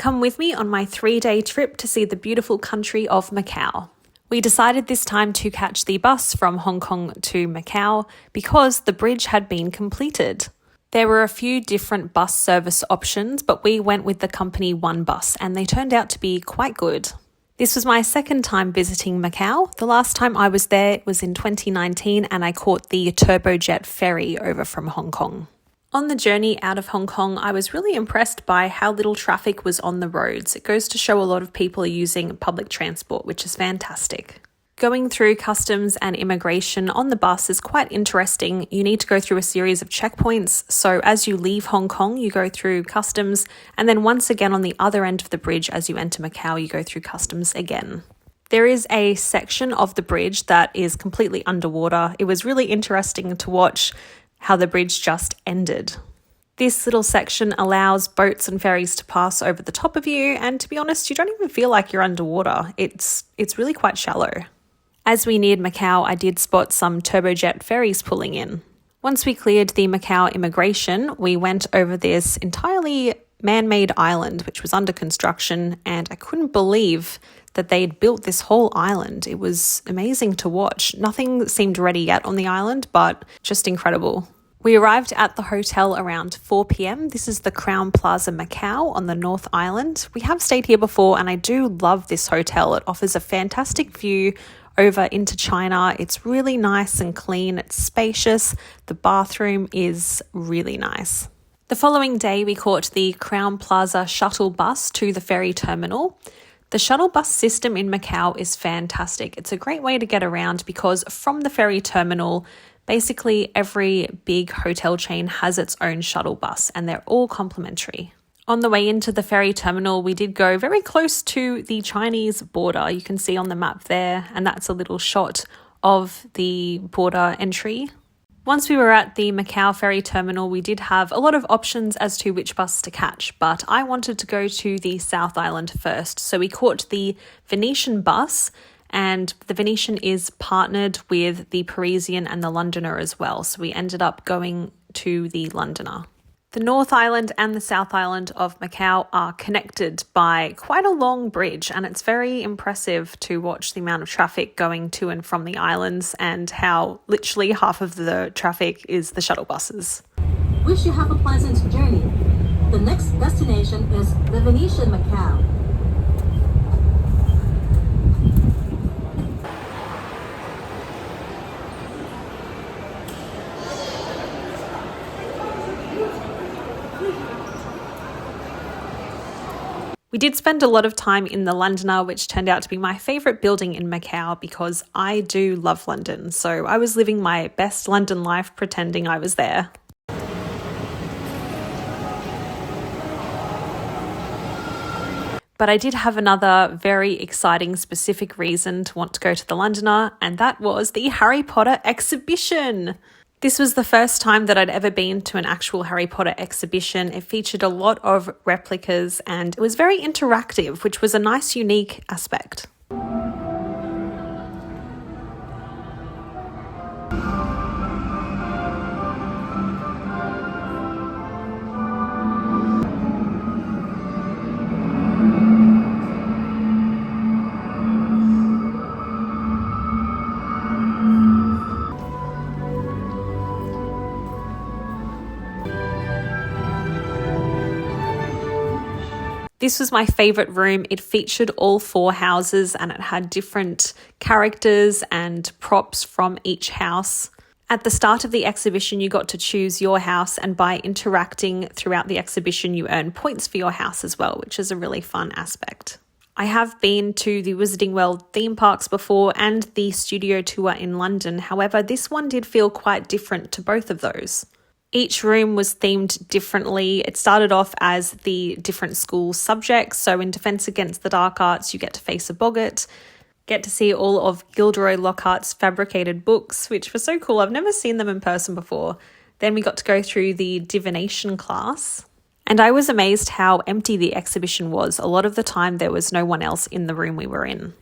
Come with me on my 3-day trip to see the beautiful country of Macau. We decided this time to catch the bus from Hong Kong to Macau because the bridge had been completed. There were a few different bus service options, but we went with the company One Bus and they turned out to be quite good. This was my second time visiting Macau. The last time I was there was in 2019 and I caught the turbojet ferry over from Hong Kong. On the journey out of Hong Kong, I was really impressed by how little traffic was on the roads. It goes to show a lot of people are using public transport, which is fantastic. Going through customs and immigration on the bus is quite interesting. You need to go through a series of checkpoints. So as you leave Hong Kong, you go through customs, and then once again on the other end of the bridge as you enter Macau, you go through customs again. There is a section of the bridge that is completely underwater. It was really interesting to watch how the bridge just ended. This little section allows boats and ferries to pass over the top of you, and to be honest, you don't even feel like you're underwater. It's really quite shallow. As we neared Macau, I did spot some turbojet ferries pulling in. Once we cleared the Macau immigration, we went over this entirely man-made island, which was under construction, and I couldn't believe that they'd built this whole island. It was amazing to watch. Nothing seemed ready yet on the island, but just incredible. We arrived at the hotel around 4 p.m. This is the Crown Plaza Macau on the North Island. We have stayed here before and I do love this hotel. It offers a fantastic view over into China. It's really nice and clean. It's spacious. The bathroom is really nice. The following day, we caught the Crown Plaza shuttle bus to the ferry terminal. The shuttle bus system in Macau is fantastic. It's a great way to get around because from the ferry terminal, basically every big hotel chain has its own shuttle bus and they're all complimentary. On the way into the ferry terminal, we did go very close to the Chinese border. You can see on the map there, and that's a little shot of the border entry. Once we were at the Macau ferry terminal, we did have a lot of options as to which bus to catch, but I wanted to go to the South Island first. So we caught the Venetian bus, and the Venetian is partnered with the Parisian and the Londoner as well. So we ended up going to the Londoner. The North Island and the South Island of Macau are connected by quite a long bridge, and it's very impressive to watch the amount of traffic going to and from the islands and how literally half of the traffic is the shuttle buses. Wish you have a pleasant journey. The next destination is the Venetian Macau. We did spend a lot of time in the Londoner, which turned out to be my favourite building in Macau because I do love London. So I was living my best London life pretending I was there. But I did have another very exciting specific reason to want to go to the Londoner, and that was the Harry Potter exhibition. This was the first time that I'd ever been to an actual Harry Potter exhibition. It featured a lot of replicas and it was very interactive, which was a nice, unique aspect. This was my favourite room. It featured all 4 houses and it had different characters and props from each house. At the start of the exhibition, you got to choose your house, and by interacting throughout the exhibition, you earn points for your house as well, which is a really fun aspect. I have been to the Wizarding World theme parks before and the studio tour in London. However, this one did feel quite different to both of those. Each room was themed differently. It started off as the different school subjects. So in Defence Against the Dark Arts, you get to face a boggart, get to see all of Gilderoy Lockhart's fabricated books, which were so cool. I've never seen them in person before. Then we got to go through the divination class. And I was amazed how empty the exhibition was. A lot of the time there was no one else in the room we were in.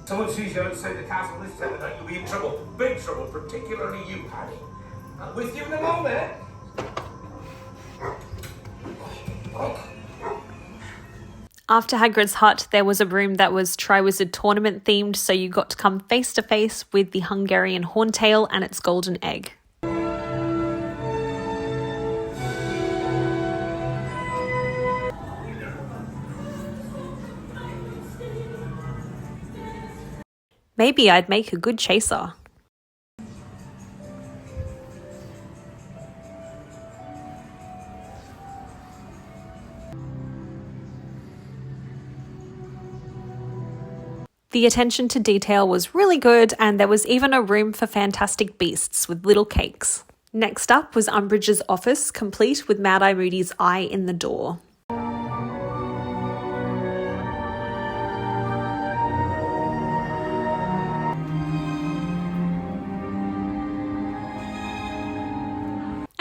Someone sees you outside the castle this time of night, you'll be in trouble. Big trouble, particularly you, Harry. I'm with you in a moment. After Hagrid's hut, there was a room that was Triwizard Tournament themed, so you got to come face to face with the Hungarian Horntail and its golden egg. Maybe I'd make a good chaser. The attention to detail was really good, and there was even a room for fantastic beasts with little cakes. Next up was Umbridge's office, complete with Mad Eye Moody's eye in the door.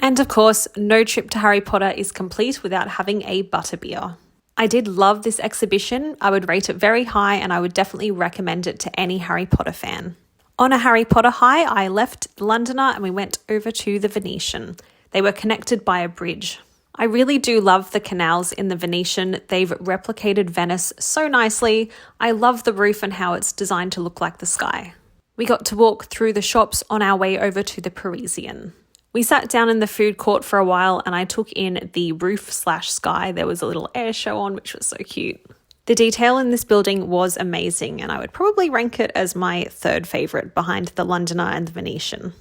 And of course, no trip to Harry Potter is complete without having a butterbeer. I did love this exhibition. I would rate it very high, and I would definitely recommend it to any Harry Potter fan. On a Harry Potter high, I left the Londoner and we went over to the Venetian. They were connected by a bridge. I really do love the canals in the Venetian. They've replicated Venice so nicely. I love the roof and how it's designed to look like the sky. We got to walk through the shops on our way over to the Parisian. We sat down in the food court for a while and I took in the roof/sky. There was a little air show on, which was so cute. The detail in this building was amazing, and I would probably rank it as my third favourite behind the Londoner and the Venetian.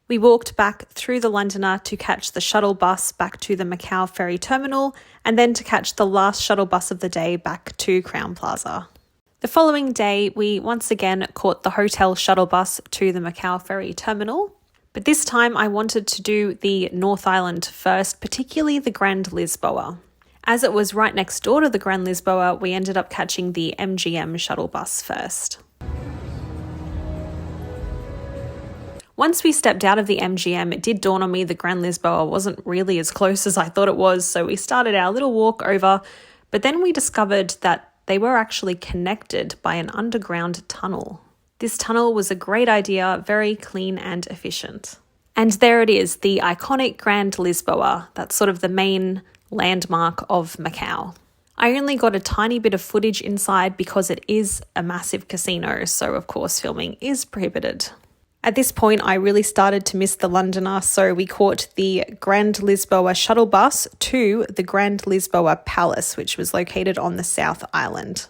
We walked back through the Londoner to catch the shuttle bus back to the Macau ferry terminal, and then to catch the last shuttle bus of the day back to Crowne Plaza. The following day, we once again caught the hotel shuttle bus to the Macau ferry terminal. But this time I wanted to do the North Island first, particularly the Grand Lisboa. As it was right next door to the Grand Lisboa, we ended up catching the MGM shuttle bus first. Once we stepped out of the MGM, it did dawn on me the Grand Lisboa wasn't really as close as I thought it was, so we started our little walk over, but then we discovered that they were actually connected by an underground tunnel. This tunnel was a great idea, very clean and efficient. And there it is, the iconic Grand Lisboa. That's sort of the main landmark of Macau. I only got a tiny bit of footage inside because it is a massive casino, so of course filming is prohibited. At this point, I really started to miss the Londoner, so we caught the Grand Lisboa shuttle bus to the Grand Lisboa Palace, which was located on the South Island.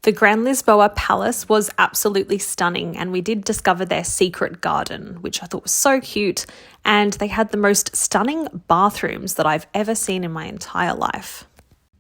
The Grand Lisboa Palace was absolutely stunning, and we did discover their secret garden, which I thought was so cute, and they had the most stunning bathrooms that I've ever seen in my entire life.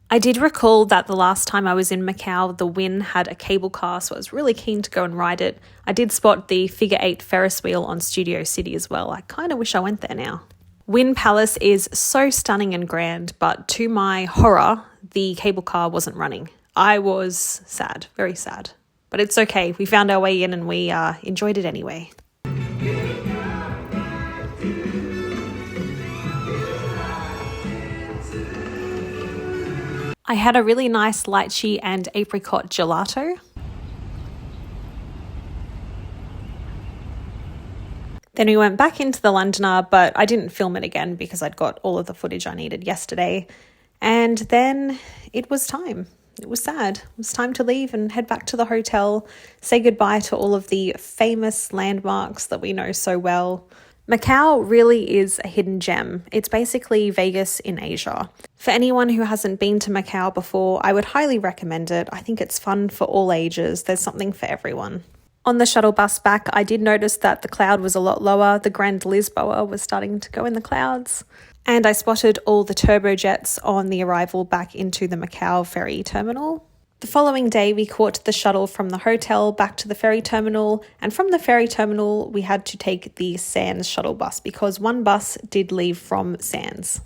I did recall that the last time I was in Macau, the Wynn had a cable car, so I was really keen to go and ride it. I did spot the figure 8 Ferris wheel on Studio City as well. I kind of wish I went there now. Wynn Palace is so stunning and grand, but to my horror, the cable car wasn't running. I was sad, very sad. But it's okay, we found our way in and we enjoyed it anyway. I had a really nice lychee and apricot gelato. Then we went back into the Londoner, but I didn't film it again because I'd got all of the footage I needed yesterday. And then it was time. It was sad. It was time to leave and head back to the hotel, say goodbye to all of the famous landmarks that we know so well. Macau really is a hidden gem. It's basically Vegas in Asia. For anyone who hasn't been to Macau before, I would highly recommend it. I think it's fun for all ages. There's something for everyone. On the shuttle bus back, I did notice that the cloud was a lot lower. The Grand Lisboa was starting to go in the clouds. And I spotted all the turbojets on the arrival back into the Macau ferry terminal. The following day, we caught the shuttle from the hotel back to the ferry terminal, and from the ferry terminal, we had to take the Sands shuttle bus because one bus did leave from Sands.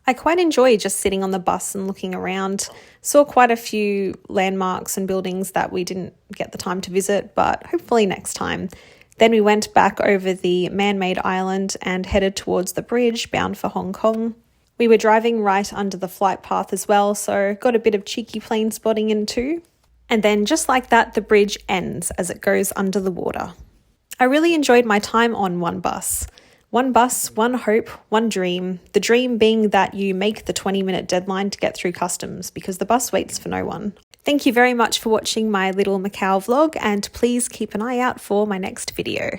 I quite enjoy just sitting on the bus and looking around. Saw quite a few landmarks and buildings that we didn't get the time to visit, but hopefully next time. Then we went back over the man-made island and headed towards the bridge bound for Hong Kong. We were driving right under the flight path as well, so got a bit of cheeky plane spotting in too. And then just like that, the bridge ends as it goes under the water. I really enjoyed my time on one bus. One bus, one hope, one dream. The dream being that you make the 20-minute deadline to get through customs because the bus waits for no one. Thank you very much for watching my little Macau vlog, and please keep an eye out for my next video.